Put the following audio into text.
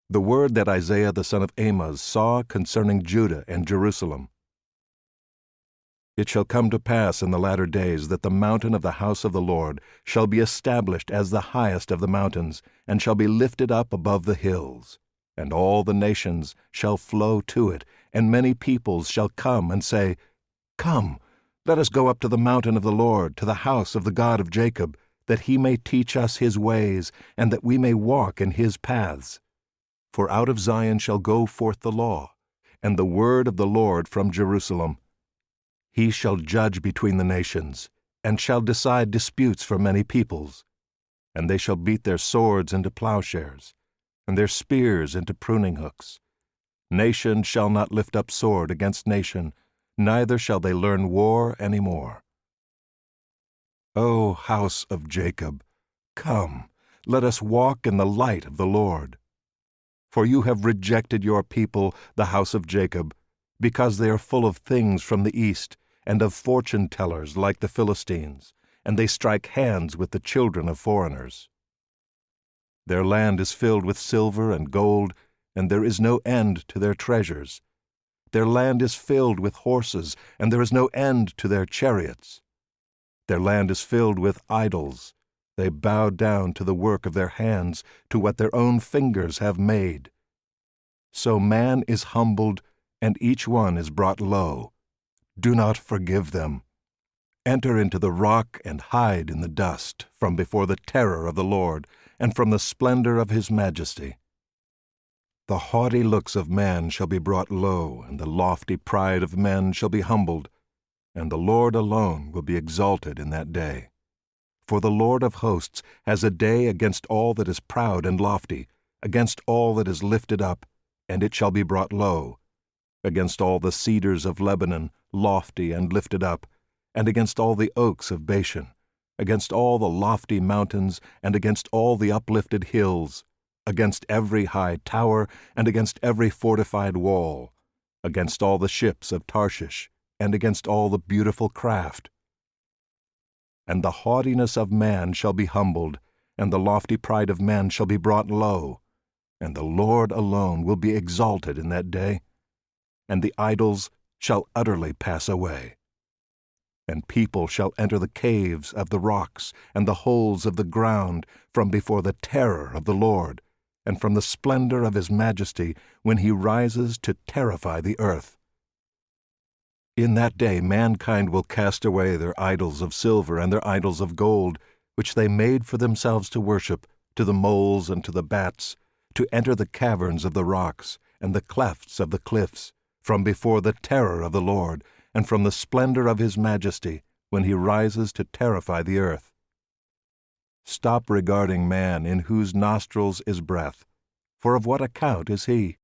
The word that Isaiah the son of Amoz saw concerning Judah and Jerusalem. It shall come to pass in the latter days that the mountain of the house of the Lord shall be established as the highest of the mountains, and shall be lifted up above the hills. And all the nations shall flow to it, and many peoples shall come and say, Come, let us go up to the mountain of the Lord, to the house of the God of Jacob, that he may teach us his ways, and that we may walk in his paths. For out of Zion shall go forth the law, and the word of the Lord from Jerusalem. He shall judge between the nations, and shall decide disputes for many peoples. And they shall beat their swords into plowshares, and their spears into pruning hooks. Nation shall not lift up sword against nation, neither shall they learn war any more. O house of Jacob, come, let us walk in the light of the Lord. For you have rejected your people, the house of Jacob, because they are full of things from the east, and of fortune-tellers like the Philistines, and they strike hands with the children of foreigners. Their land is filled with silver and gold, and there is no end to their treasures. Their land is filled with horses, and there is no end to their chariots. Their land is filled with idols. They bow down to the work of their hands, to what their own fingers have made. So man is humbled, and each one is brought low. Do not forgive them. Enter into the rock and hide in the dust from before the terror of the Lord and from the splendor of his majesty. The haughty looks of man shall be brought low, and the lofty pride of men shall be humbled, and the Lord alone will be exalted in that day. For the Lord of hosts has a day against all that is proud and lofty, against all that is lifted up, and it shall be brought low, against all the cedars of Lebanon, lofty and lifted up, and against all the oaks of Bashan, against all the lofty mountains, and against all the uplifted hills, against every high tower, and against every fortified wall, against all the ships of Tarshish, and against all the beautiful craft. And the haughtiness of man shall be humbled, and the lofty pride of men shall be brought low, and the Lord alone will be exalted in that day, and the idols shall utterly pass away. And people shall enter the caves of the rocks and the holes of the ground from before the terror of the Lord, and from the splendor of his majesty, when he rises to terrify the earth. In that day mankind will cast away their idols of silver and their idols of gold, which they made for themselves to worship, to the moles and to the bats, to enter the caverns of the rocks and the clefts of the cliffs, from before the terror of the Lord, and from the splendor of his majesty, when he rises to terrify the earth. Stop regarding man, in whose nostrils is breath, for of what account is he?